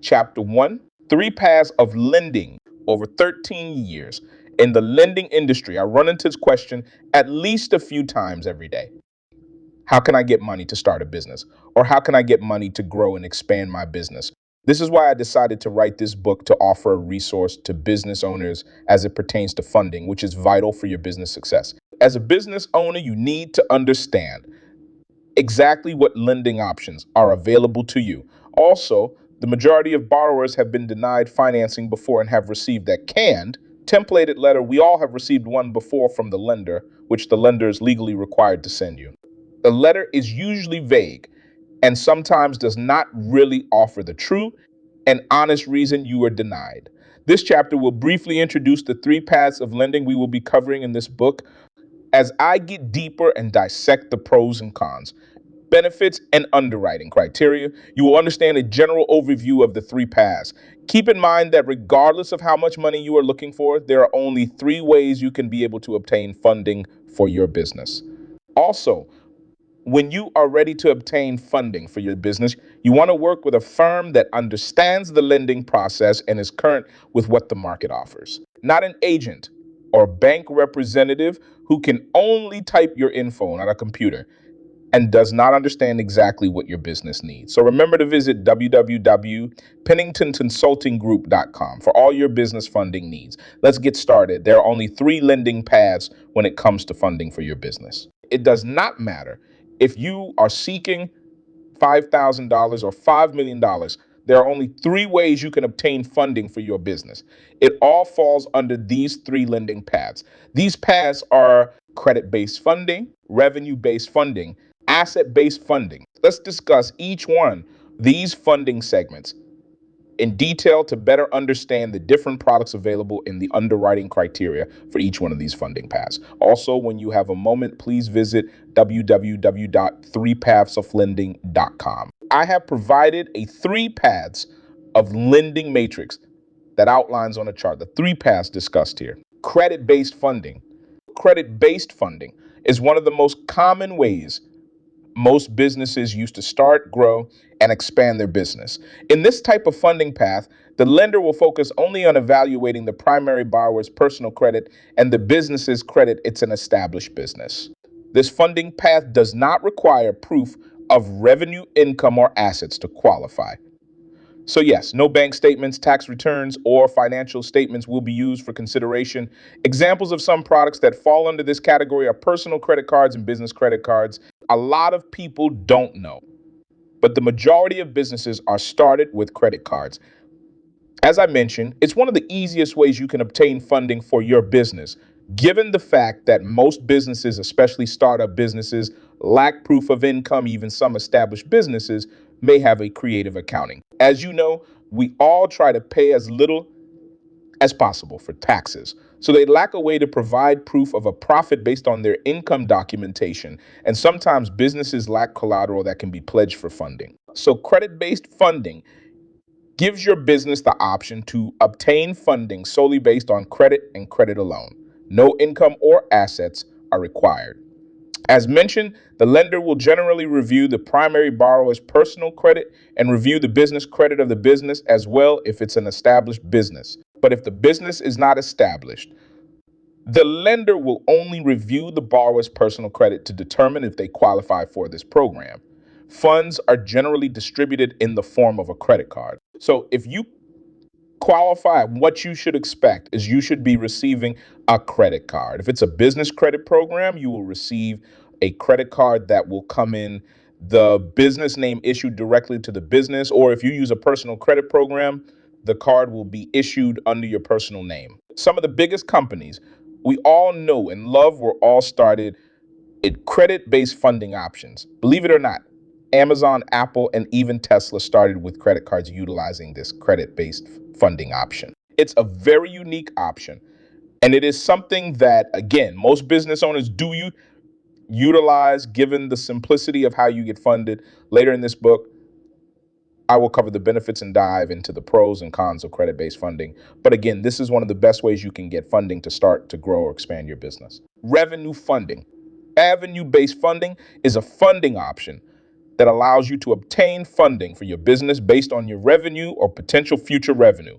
Chapter 1, 3 paths of lending. Over 13 years in the lending industry, I run into this question at least a few times every day. How can I get money to start a business? Or how can I get money to grow and expand my business? This is why I decided to write this book to offer a resource to business owners as it pertains to funding, which is vital for your business success. As a business owner, you need to understand exactly what lending options are available to you. Also, the majority of borrowers have been denied financing before and have received that canned, templated letter. We all have received one before from the lender, which the lender is legally required to send you. The letter is usually vague and sometimes does not really offer the true and honest reason you were denied. This chapter will briefly introduce the 3 paths of lending we will be covering in this book. As I get deeper and dissect the pros and cons, benefits, and underwriting criteria, you will understand a general overview of the 3 paths. Keep in mind that regardless of how much money you are looking for, there are only 3 ways you can be able to obtain funding for your business. Also, when you are ready to obtain funding for your business, you want to work with a firm that understands the lending process and is current with what the market offers. Not an agent or bank representative who can only type your info on a computer and does not understand exactly what your business needs. So remember to visit www.penningtonconsultinggroup.com for all your business funding needs. Let's get started. There are only 3 lending paths when it comes to funding for your business. It does not matter if you are seeking $5,000 or $5 million. There are only 3 ways you can obtain funding for your business. It all falls under these 3 lending paths. These paths are credit-based funding, revenue-based funding, asset-based funding. Let's discuss each one of these funding segments in detail to better understand the different products available in the underwriting criteria for each one of these funding paths. Also, when you have a moment, please visit www.3pathsoflending.com. I have provided a 3 paths of lending matrix that outlines on a chart the 3 paths discussed here. Credit-based funding. Credit-based funding is one of the most common ways most businesses use to start, grow, and expand their business. In this type of funding path, the lender will focus only on evaluating the primary borrower's personal credit and the business's credit. It's an established business. This funding path does not require proof of revenue, income, or assets to qualify. So yes, no bank statements, tax returns, or financial statements will be used for consideration. Examples of some products that fall under this category are personal credit cards and business credit cards. A lot of people don't know, but the majority of businesses are started with credit cards. As I mentioned, it's one of the easiest ways you can obtain funding for your business, given the fact that most businesses, especially startup businesses, lack proof of income. Even some established businesses may have a creative accounting. As you know, we all try to pay as little as possible for taxes. So they lack a way to provide proof of a profit based on their income documentation. And sometimes businesses lack collateral that can be pledged for funding. So credit-based funding gives your business the option to obtain funding solely based on credit and credit alone. No income or assets are required. As mentioned, the lender will generally review the primary borrower's personal credit and review the business credit of the business as well if it's an established business. But if the business is not established, the lender will only review the borrower's personal credit to determine if they qualify for this program. Funds are generally distributed in the form of a credit card. So if you qualify, what you should expect is you should be receiving a credit card. If it's a business credit program, you will receive a credit card that will come in the business name issued directly to the business, or if you use a personal credit program, the card will be issued under your personal name. Some of the biggest companies we all know and love were all started in credit-based funding options. Believe it or not, Amazon, Apple, and even Tesla started with credit cards utilizing this credit-based funding option. It's a very unique option, and it is something that, again, most business owners do utilize given the simplicity of how you get funded. Later in this book, I will cover the benefits and dive into the pros and cons of credit-based funding. But again, this is one of the best ways you can get funding to start, to grow, or expand your business. Revenue funding. Avenue-based funding is a funding option that allows you to obtain funding for your business based on your revenue or potential future revenue.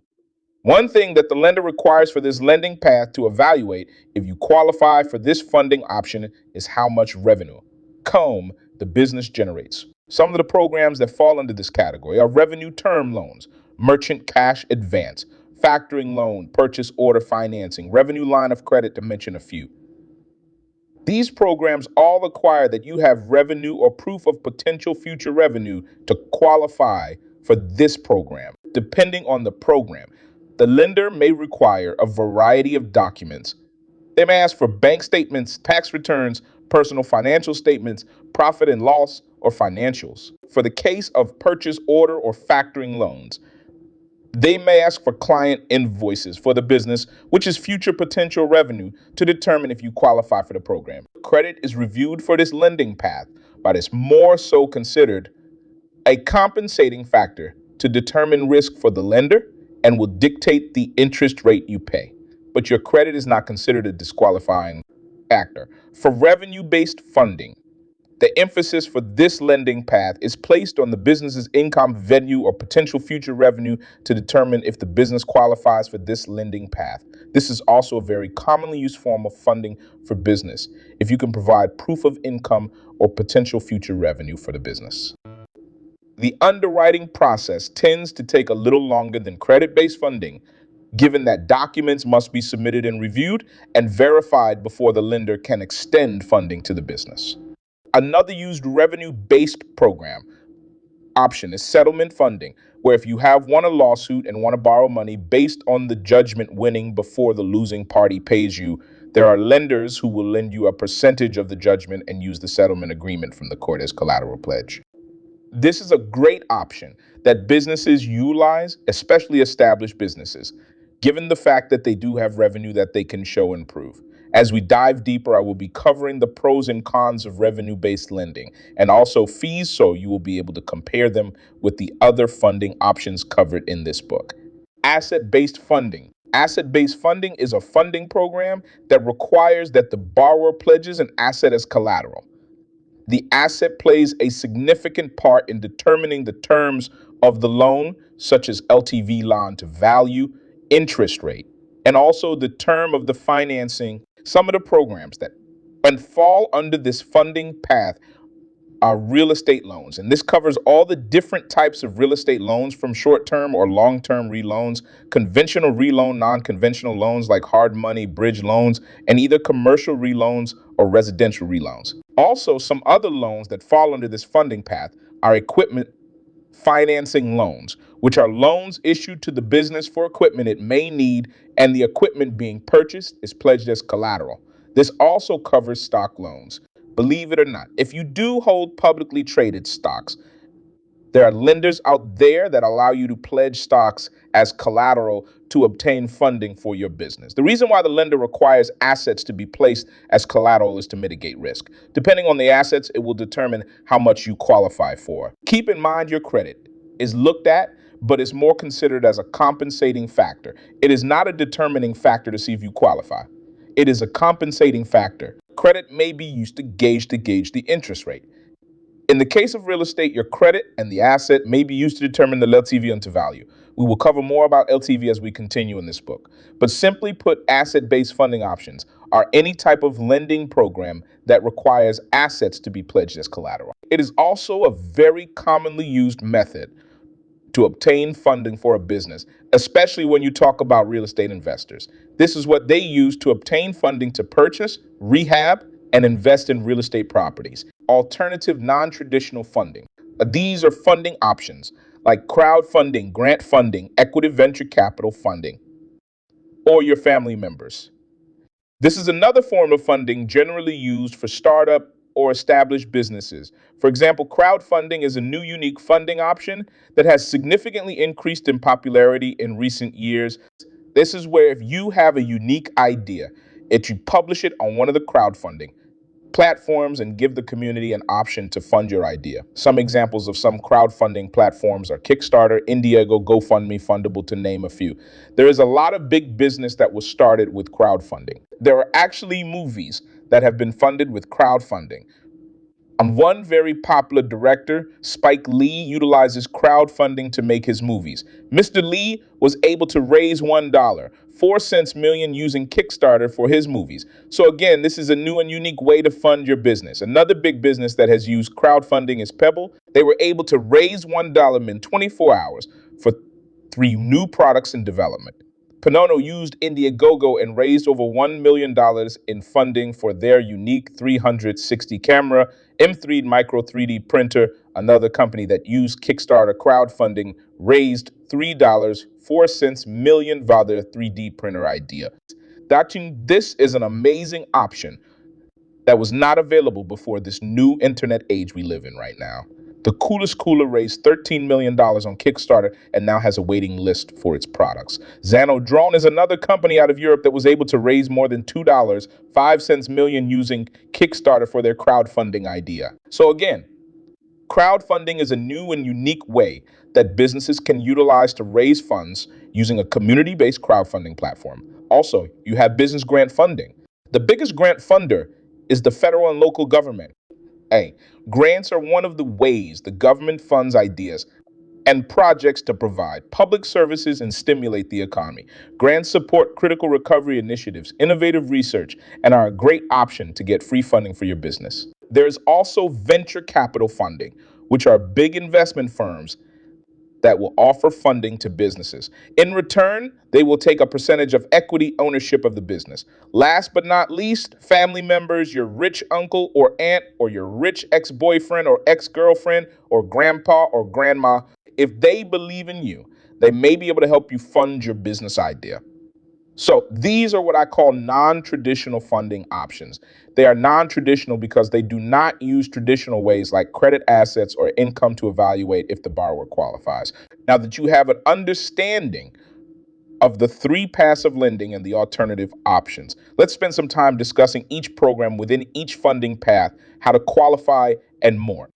One thing that the lender requires for this lending path to evaluate if you qualify for this funding option is how much revenue, COM, the business generates. Some of the programs that fall under this category are revenue term loans, merchant cash advance, factoring loan, purchase order financing, revenue line of credit, to mention a few. These programs all require that you have revenue or proof of potential future revenue to qualify for this program. Depending on the program, the lender may require a variety of documents. They may ask for bank statements, tax returns, personal financial statements, profit and loss, or financials. For the case of purchase order or factoring loans, they may ask for client invoices for the business, which is future potential revenue, to determine if you qualify for the program. Credit is reviewed for this lending path, but is more so considered a compensating factor to determine risk for the lender and will dictate the interest rate you pay. But your credit is not considered a disqualifying factor. For revenue-based funding, the emphasis for this lending path is placed on the business's income, venue, or potential future revenue to determine if the business qualifies for this lending path. This is also a very commonly used form of funding for business, if you can provide proof of income or potential future revenue for the business. The underwriting process tends to take a little longer than credit-based funding, given that documents must be submitted and reviewed and verified before the lender can extend funding to the business. Another used revenue-based program option is settlement funding, where if you have won a lawsuit and want to borrow money based on the judgment winning before the losing party pays you, there are lenders who will lend you a percentage of the judgment and use the settlement agreement from the court as collateral pledge. This is a great option that businesses utilize, especially established businesses, given the fact that they do have revenue that they can show and prove. As we dive deeper, I will be covering the pros and cons of revenue-based lending and also fees, so you will be able to compare them with the other funding options covered in this book. Asset-based funding. Asset-based funding is a funding program that requires that the borrower pledges an asset as collateral. The asset plays a significant part in determining the terms of the loan, such as LTV, loan to value, interest rate, and also the term of the financing. Some of the programs that fall under this funding path are real estate loans, and this covers all the different types of real estate loans, from short-term or long-term reloans, conventional reloan, non-conventional loans like hard money, bridge loans, and either commercial reloans or residential reloans. Also, some other loans that fall under this funding path are equipment financing loans, which are loans issued to the business for equipment it may need, and the equipment being purchased is pledged as collateral. This also covers stock loans. Believe it or not, if you do hold publicly traded stocks, there are lenders out there that allow you to pledge stocks as collateral to obtain funding for your business. The reason why the lender requires assets to be placed as collateral is to mitigate risk. Depending on the assets, it will determine how much you qualify for. Keep in mind your credit is looked at, but is more considered as a compensating factor. It is not a determining factor to see if you qualify. It is a compensating factor. Credit may be used to gauge the interest rate. In the case of real estate, your credit and the asset may be used to determine the LTV into value. We will cover more about LTV as we continue in this book. But simply put, asset-based funding options are any type of lending program that requires assets to be pledged as collateral. It is also a very commonly used method to obtain funding for a business, especially when you talk about real estate investors. This is what they use to obtain funding to purchase, rehab, and invest in real estate properties. Alternative non-traditional funding. These are funding options like crowdfunding, grant funding, equity venture capital funding, or your family members. This is another form of funding generally used for startup or established businesses. For example, crowdfunding is a new unique funding option that has significantly increased in popularity in recent years. This is where if you have a unique idea, if you publish it on one of the crowdfunding platforms and give the community an option to fund your idea. Some examples of some crowdfunding platforms are Kickstarter, Indiegogo, GoFundMe, Fundable, to name a few. There is a lot of big business that was started with crowdfunding. There are actually movies that have been funded with crowdfunding. One very popular director, Spike Lee, utilizes crowdfunding to make his movies. Mr. Lee was able to raise $1, 4 cents million using Kickstarter for his movies. So again, this is a new and unique way to fund your business. Another big business that has used crowdfunding is Pebble. They were able to raise $1 in 24 hours for 3 new products in development. Panono used Indiegogo and raised over $1 million in funding for their unique 360 camera M3 micro 3D printer. Another company that used Kickstarter crowdfunding raised $3, 4 cents million via their 3D printer idea. This is an amazing option that was not available before this new internet age we live in right now. The Coolest Cooler raised $13 million on Kickstarter and now has a waiting list for its products. Zano Drone is another company out of Europe that was able to raise more than $2, 5 cents million using Kickstarter for their crowdfunding idea. So again, crowdfunding is a new and unique way that businesses can utilize to raise funds using a community-based crowdfunding platform. Also, you have business grant funding. The biggest grant funder is the federal and local government. Hey, grants are one of the ways the government funds ideas and projects to provide public services and stimulate the economy. Grants support critical recovery initiatives, innovative research, and are a great option to get free funding for your business. There's also venture capital funding, which are big investment firms that will offer funding to businesses. In return, they will take a percentage of equity ownership of the business. Last but not least, family members, your rich uncle or aunt, or your rich ex-boyfriend or ex-girlfriend, or grandpa or grandma, if they believe in you, they may be able to help you fund your business idea. So these are what I call non-traditional funding options. They are non-traditional because they do not use traditional ways like credit assets or income to evaluate if the borrower qualifies. Now that you have an understanding of the 3 passive lending and the alternative options, let's spend some time discussing each program within each funding path, how to qualify, and more.